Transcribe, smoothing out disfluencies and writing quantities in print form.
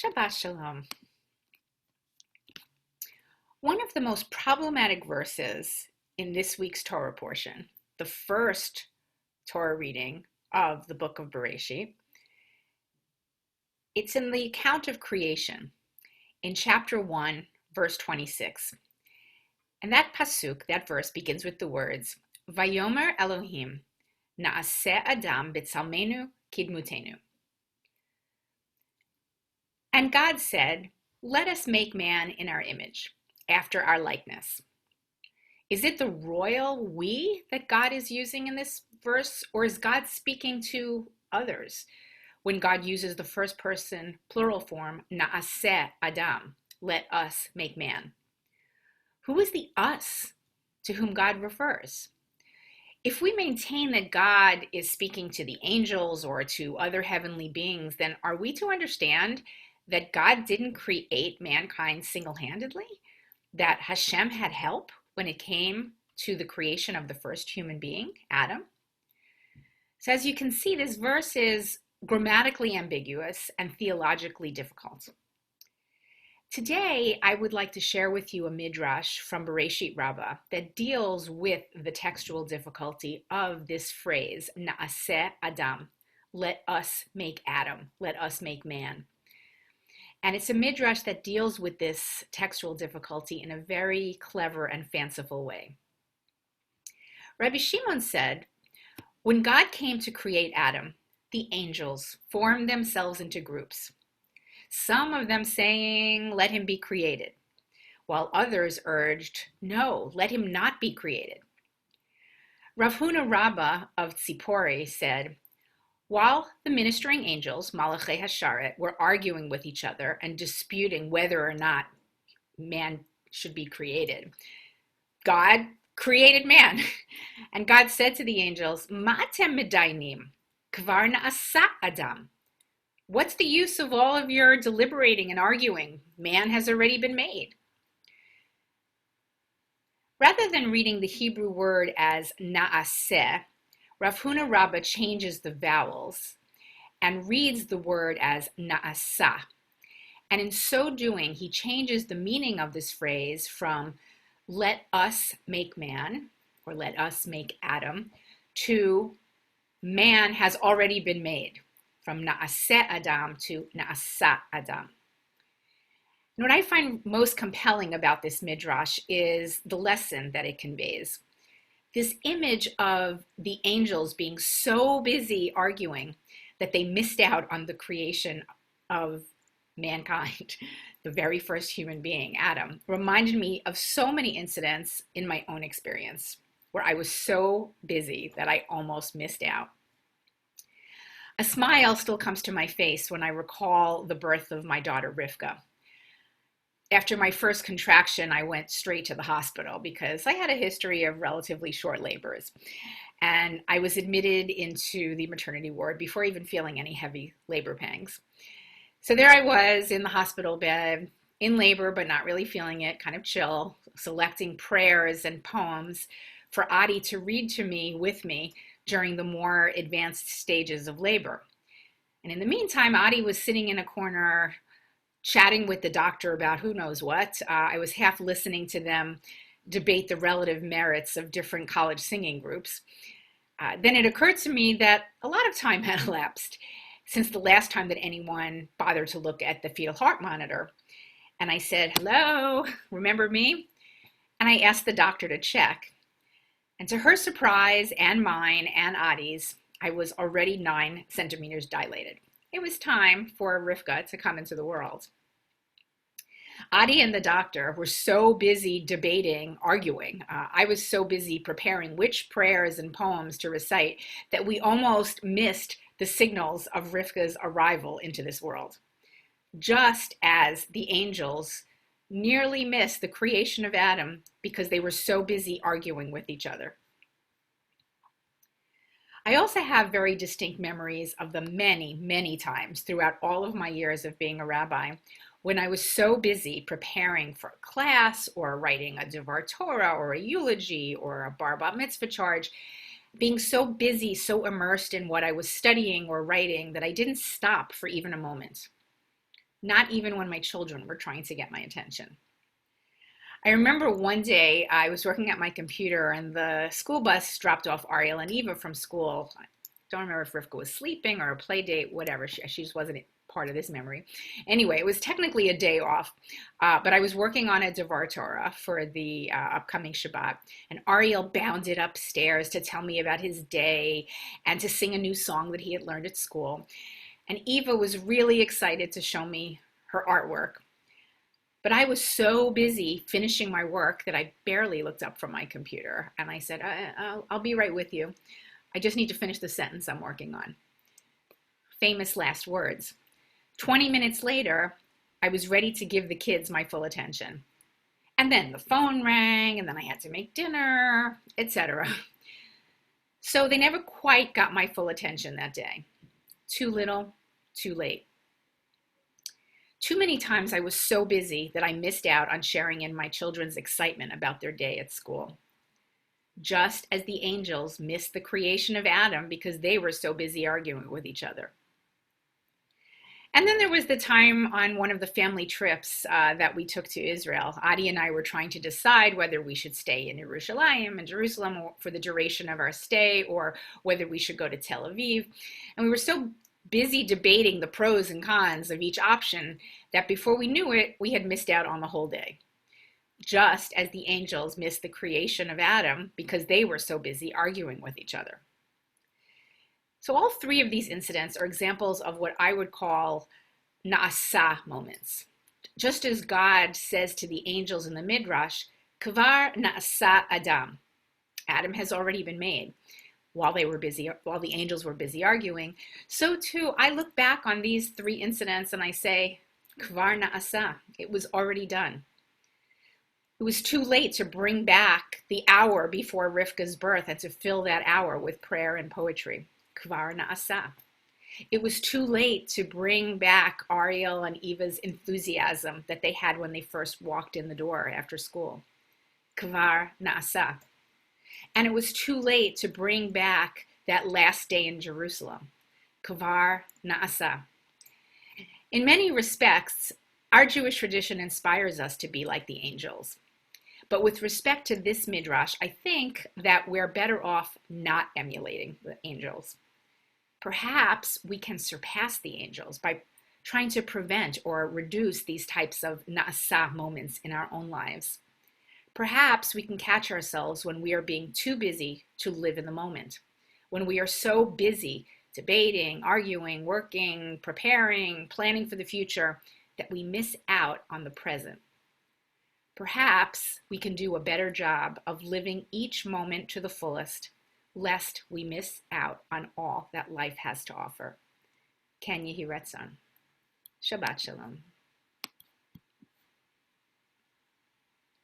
Shabbat Shalom. One of the most problematic verses in this week's Torah portion, the first Torah reading of the book of Braisheet, it's in the account of creation in chapter 1, verse 26. And that pasuk, that verse, begins with the words, Vayomer Elohim, Naaseh Adam b'tzalmenu kidmutenu. And God said, let us make man in our image, after our likeness. Is it the royal we that God is using in this verse, or is God speaking to others when God uses the first person plural form, Naaseh Adam, let us make man? Who is the us to whom God refers? If we maintain that God is speaking to the angels or to other heavenly beings, then are we to understand that God didn't create mankind single-handedly? That Hashem had help when it came to the creation of the first human being, Adam? So as you can see, this verse is grammatically ambiguous and theologically difficult. Today, I would like to share with you a midrash from Braisheet Rabbah that deals with the textual difficulty of this phrase, Naaseh Adam, let us make Adam, let us make man. And it's a midrash that deals with this textual difficulty in a very clever and fanciful way. Rabbi Shimon said, when God came to create Adam, the angels formed themselves into groups, some of them saying, let him be created, while others urged, no, let him not be created. Rav Huna Rabbah of Tzipori said, while the ministering angels, Malachei Hasharet, were arguing with each other and disputing whether or not man should be created, God created man. And God said to the angels, Ma'atem medainim, kvar na'asa Adam. What's the use of all of your deliberating and arguing? Man has already been made. Rather than reading the Hebrew word as na'aseh, Rav Huna Rabbah changes the vowels and reads the word as na'asa. And in so doing, he changes the meaning of this phrase from let us make man, or let us make Adam, to man has already been made, from na'aseh Adam to na'asa Adam. And what I find most compelling about this midrash is the lesson that it conveys. This image of the angels being so busy arguing that they missed out on the creation of mankind, the very first human being, Adam, reminded me of so many incidents in my own experience where I was so busy that I almost missed out. A smile still comes to my face when I recall the birth of my daughter, Rivka. After my first contraction, I went straight to the hospital because I had a history of relatively short labors. And I was admitted into the maternity ward before even feeling any heavy labor pangs. So there I was in the hospital bed, in labor, but not really feeling it, kind of chill, selecting prayers and poems for Adi to read to me with me during the more advanced stages of labor. And in the meantime, Adi was sitting in a corner chatting with the doctor about who knows what. I was half listening to them debate the relative merits of different college singing groups. Then it occurred to me that a lot of time had elapsed since the last time that anyone bothered to look at the fetal heart monitor. And I said, hello, remember me? And I asked the doctor to check. And to her surprise and mine and Adi's, I was already 9 centimeters dilated. It was time for Rivka to come into the world. Adi and the doctor were so busy debating, arguing. I was so busy preparing which prayers and poems to recite that we almost missed the signals of Rivka's arrival into this world. Just as the angels nearly missed the creation of Adam because they were so busy arguing with each other. I also have very distinct memories of the many, many times throughout all of my years of being a rabbi when I was so busy preparing for a class or writing a Devar Torah or a eulogy or a bar bat mitzvah charge, being so busy, so immersed in what I was studying or writing that I didn't stop for even a moment. not even when my children were trying to get my attention. I remember one day I was working at my computer and the school bus dropped off Ariel and Eva from school. I don't remember if Rivka was sleeping or a play date, whatever. She just wasn't part of this memory. Anyway, it was technically a day off, but I was working on a Devar Torah for the upcoming Shabbat, and Ariel bounded upstairs to tell me about his day and to sing a new song that he had learned at school. And Eva was really excited to show me her artwork. But I was so busy finishing my work that I barely looked up from my computer. And I said, I'll be right with you. I just need to finish the sentence I'm working on. Famous last words. 20 minutes later, I was ready to give the kids my full attention. And then the phone rang, and then I had to make dinner, etc. So they never quite got my full attention that day. Too little, too late. Too many times I was so busy that I missed out on sharing in my children's excitement about their day at school. Just as the angels missed the creation of Adam because they were so busy arguing with each other. And then there was the time on one of the family trips that we took to Israel. Adi and I were trying to decide whether we should stay in Jerusalem for the duration of our stay, or whether we should go to Tel Aviv. And we were so busy debating the pros and cons of each option that before we knew it, we had missed out on the whole day. Just as the angels missed the creation of Adam because they were so busy arguing with each other. So all three of these incidents are examples of what I would call na'asa moments. Just as God says to the angels in the Midrash, Kvar na'asa Adam. Adam has already been made. While the angels were busy arguing, so too I look back on these three incidents and I say, Kvar na'asa, it was already done. It was too late to bring back the hour before Rivka's birth and to fill that hour with prayer and poetry. Kvar na'asa. It was too late to bring back Ariel and Eva's enthusiasm that they had when they first walked in the door after school. Kvar na'asa. And it was too late to bring back that last day in Jerusalem. Kvar na'asa. In many respects, our Jewish tradition inspires us to be like the angels. But with respect to this midrash, I think that we're better off not emulating the angels. Perhaps we can surpass the angels by trying to prevent or reduce these types of na'asa moments in our own lives. Perhaps we can catch ourselves when we are being too busy to live in the moment, when we are so busy debating, arguing, working, preparing, planning for the future, that we miss out on the present. Perhaps we can do a better job of living each moment to the fullest, lest we miss out on all that life has to offer. Ken Yehi Retzon. Shabbat Shalom.